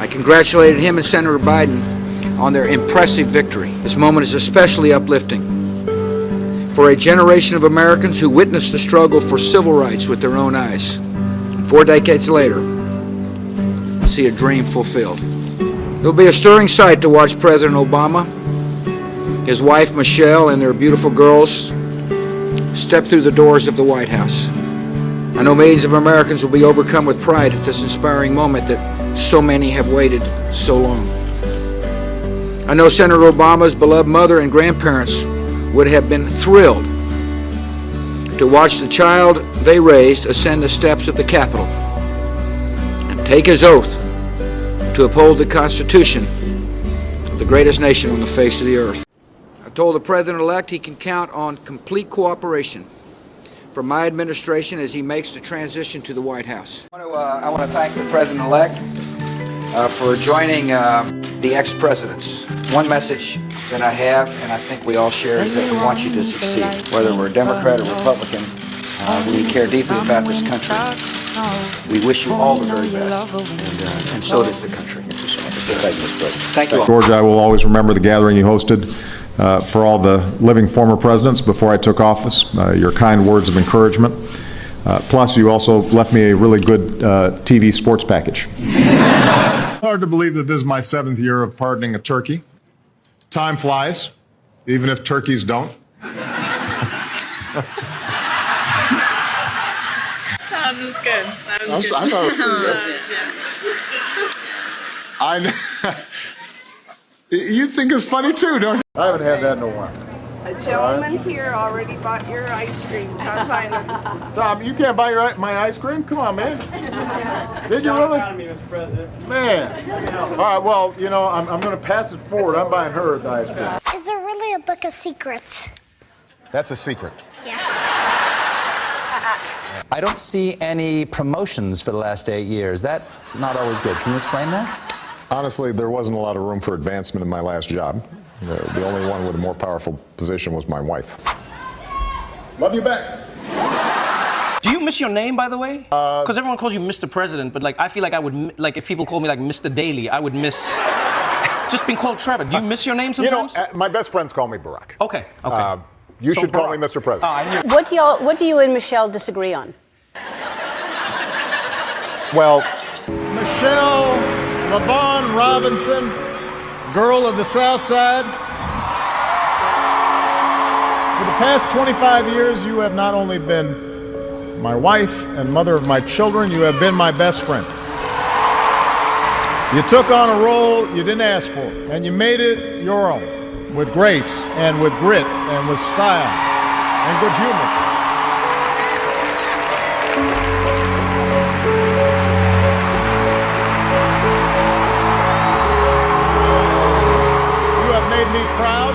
I congratulated him and Senator Biden on their impressive victory. This moment is especially uplifting for a generation of Americans who witnessed the struggle for civil rights with their own eyes. 4 decades later, see a dream fulfilled. It'll be a stirring sight to watch President Obama, his wife Michelle, and their beautiful girls step through the doors of the White House. I know millions of Americans will be overcome with pride at this inspiring moment that so many have waited so long. I know Senator Obama's beloved mother and grandparents would have been thrilled to watch the child they raised ascend the steps of the Capitol and take his oath to uphold the Constitution of the greatest nation on the face of the earth. I told the President-elect he can count on complete cooperation from my administration as he makes the transition to the White House. I want to thank the President-elect for joining the ex-presidents. One message that I have, and I think we all share, is that we want you to succeed. Whether we're Democrat or Republican, we care deeply about this country. We wish you all the very best, and so does the country. Thank you all. George, I will always remember the gathering you hosted for all the living former presidents before I took office, your kind words of encouragement. Plus, you also left me a really good TV sports package. Hard to believe that this is my 7th year of pardoning a turkey. Time flies, even if turkeys don't. That was good. That was good. I thought it was pretty good. You think it's funny too, don't you? I haven't had that in a while. A gentleman here already bought your ice cream. Come find him. Tom, you can't buy my ice cream? Come on, man. Did you really? Mr. President. Man. All right, well, you know, I'm going to pass it forward. I'm buying her the ice cream. Is there really a book of secrets? That's a secret. Yeah. I don't see any promotions for the last 8 years. That's not always good. Can you explain that? Honestly, there wasn't a lot of room for advancement in my last job. The only one with a more powerful position was my wife. Love you back. Do you miss your name, by the way? Because everyone calls you Mr. President, but like I feel like I would, like if people call me like Mr. Daly, I would miss just being called Trevor. Do you miss your name sometimes? You know, my best friends call me Barack. Okay, okay. You So should call Barack. me Mr. President. I knew. What do you and Michelle disagree on? Well, Michelle LaVaughn Robinson, girl of the South Side. For the past 25 years, you have not only been my wife and mother of my children, you have been my best friend. You took on a role you didn't ask for, and you made it your own, with grace and with grit and with style and good humor. Me proud,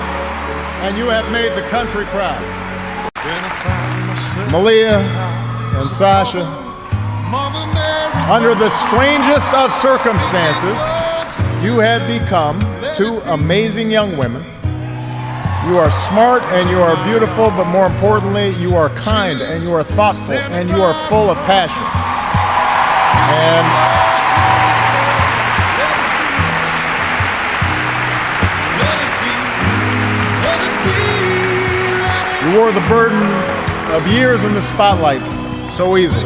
and you have made the country proud. Malia and Sasha, under the strangest of circumstances, you have become 2 amazing young women. You are smart and you are beautiful, but more importantly, you are kind and you are thoughtful and you are full of passion. And you wore the burden of years in the spotlight so easily.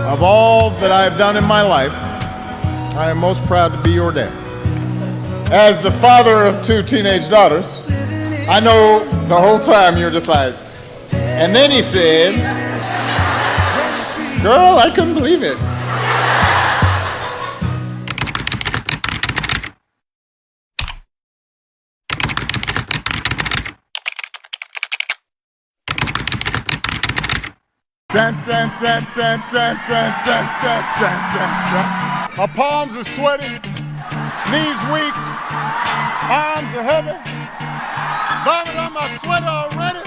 Of all that I have done in my life, I am most proud to be your dad. As the father of 2 teenage daughters, I know the whole time you were just like, and then he said, girl, I couldn't believe it. Dun, dun, dun, dun, dun, dun, dun, dun, dun, dun, dun. My palms are sweaty, knees weak, arms are heavy, vomit on my sweater already,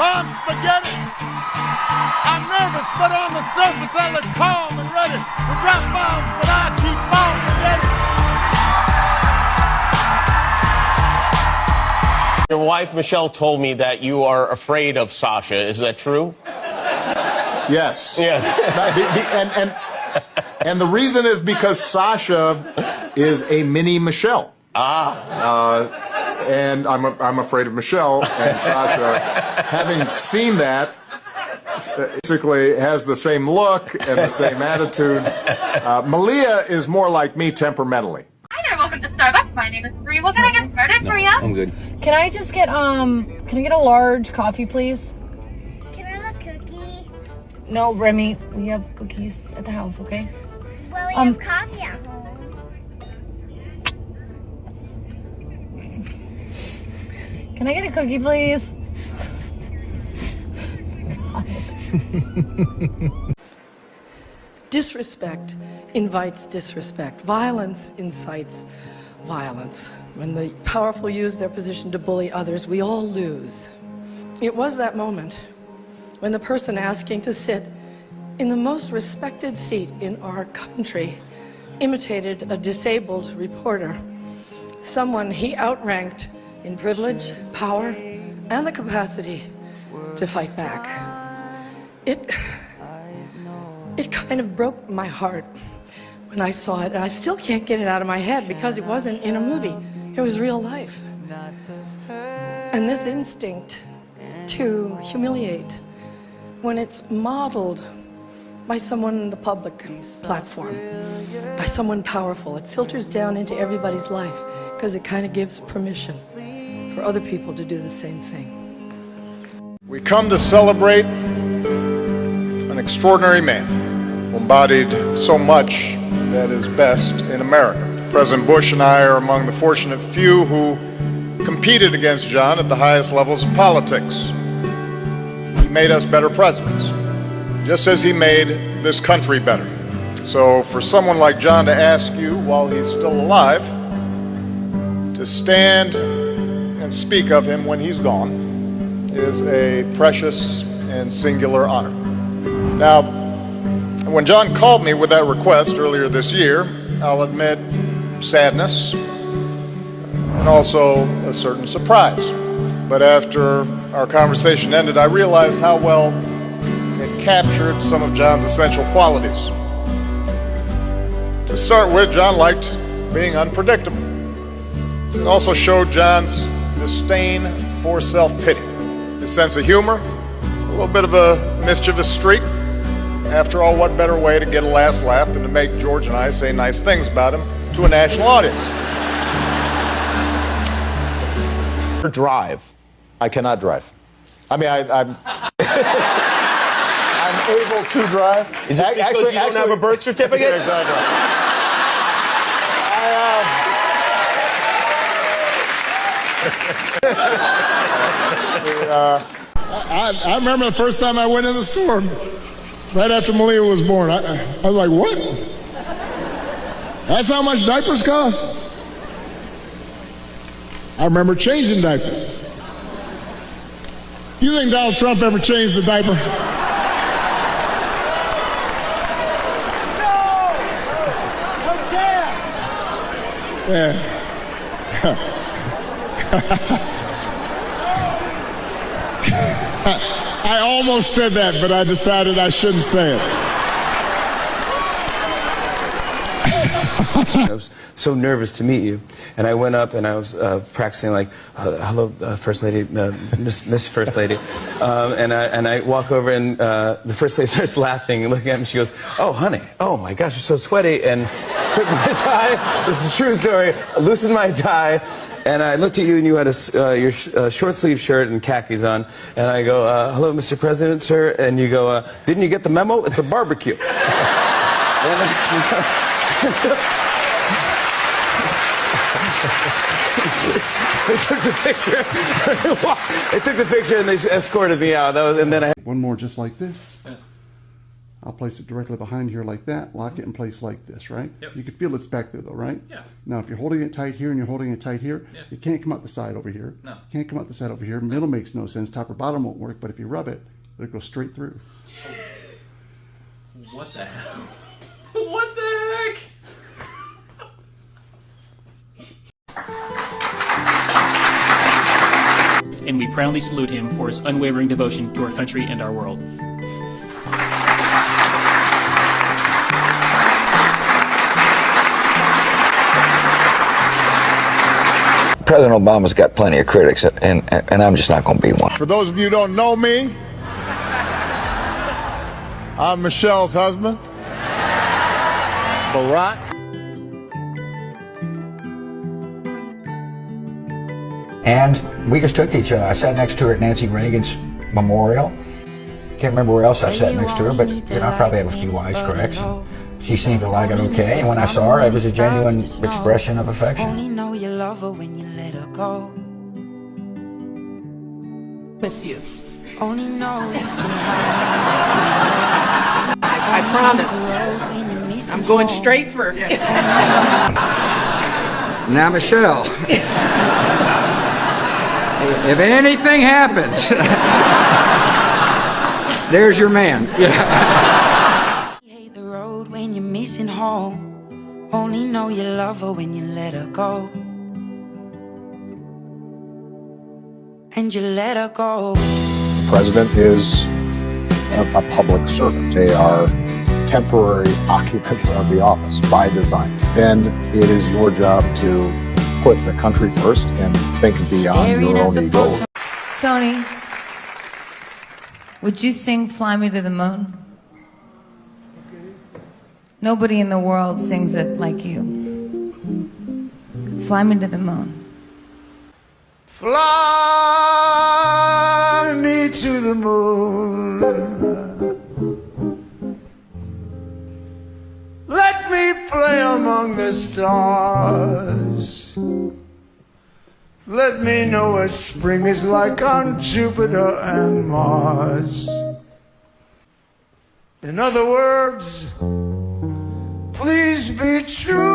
mom's spaghetti. I'm nervous, but on the surface I look calm and ready to drop bombs, but I keep on forgetting. Your wife, Michelle, told me that you are afraid of Sasha. Is that true? Yes. Yes. And the reason is because Sasha is a mini Michelle. And I'm afraid of Michelle, and Sasha, having seen that, basically has the same look and the same attitude. Malia is more like me temperamentally. Hi there, welcome to Starbucks. My name is Bree. What can I get started for you? I'm good. Can I just get, can I get a large coffee, please? Can I have a cookie? No, Remy, we have cookies at the house, okay? Well, we have coffee at home. Can I get a cookie, please? Disrespect invites disrespect. Violence incites violence. When the powerful use their position to bully others, we all lose. It was that moment when the person asking to sit in the most respected seat in our country imitated a disabled reporter, someone he outranked in privilege, power, and the capacity to fight back. It kind of broke my heart when I saw it, and I still can't get it out of my head because it wasn't in a movie. It was real life. And this instinct to humiliate, when it's modeled by someone in the public platform, by someone powerful, it filters down into everybody's life because it kind of gives permission for other people to do the same thing. We come to celebrate an extraordinary man who embodied so much that is best in America. President Bush and I are among the fortunate few who competed against John at the highest levels of politics. He made us better presidents, just as he made this country better. So for someone like John to ask you, while he's still alive, to stand and speak of him when he's gone is a precious and singular honor. Now, when John called me with that request earlier this year, I'll admit sadness and also a certain surprise. But after our conversation ended, I realized how well it captured some of John's essential qualities. To start with, John liked being unpredictable. It also showed John's disdain for self-pity, his sense of humor, a little bit of a mischievous streak. After all, what better way to get a last laugh than to make George and I say nice things about him to a national audience? Drive. I cannot drive. I mean, I'm I'm able to drive. Is it because you don't have a birth certificate? Yeah, exactly. I remember the first time I went in the store, right after Malia was born. I was like, what? That's how much diapers cost? I remember changing diapers. You think Donald Trump ever changed a diaper? Yeah. I almost said that, but I decided I shouldn't say it. I was so nervous to meet you, and I went up and I was practicing like, hello, First Lady, Miss First Lady, and I walk over and the First Lady starts laughing and looking at me. She goes, "Oh, honey, oh my gosh, you're so sweaty," and took my tie. This is a true story. I loosened my tie. And I looked at you, and you had your short-sleeve shirt and khakis on. And I go, "Hello, Mr. President, sir." And you go, "Didn't you get the memo? It's a barbecue." They took the picture. They took the picture, and they escorted me out. And then I one more just like this. I'll place it directly behind here like that, lock it in place like this, right? Yep. You can feel it's back there though, right? Yeah. Now if you're holding it tight here and you're holding it tight here, it can't come out the side over here. No. Can't come out the side over here. Middle makes no sense. Top or bottom won't work, but if you rub it, it'll go straight through. What the hell? What the heck? And we proudly salute him for his unwavering devotion to our country and our world. President Obama's got plenty of critics, and I'm just not going to be one. For those of you who don't know me, I'm Michelle's husband, Barack. And we just took to each other. I sat next to her at Nancy Reagan's memorial. Can't remember where else I sat next to her, but I probably have a few wisecracks. She seemed to like it okay, and when I saw her, it was a genuine expression of affection. Only know you love her when you let her go. Miss you. Only know you've been high. I promise. I'm going straight for it. Now, Michelle, if anything happens, there's your man. Hate the road when you're missing home. Only know you love her when you let her go. And you let her go. The president is a public servant. They are temporary occupants of the office by design. Then it is your job to put the country first and think beyond your own ego. Tony, would you sing Fly Me to the Moon? Nobody in the world sings it like you. Fly me to the moon. Fly me to the moon. Let me play among the stars. Let me know what spring is like on Jupiter and Mars. In other words, please be true.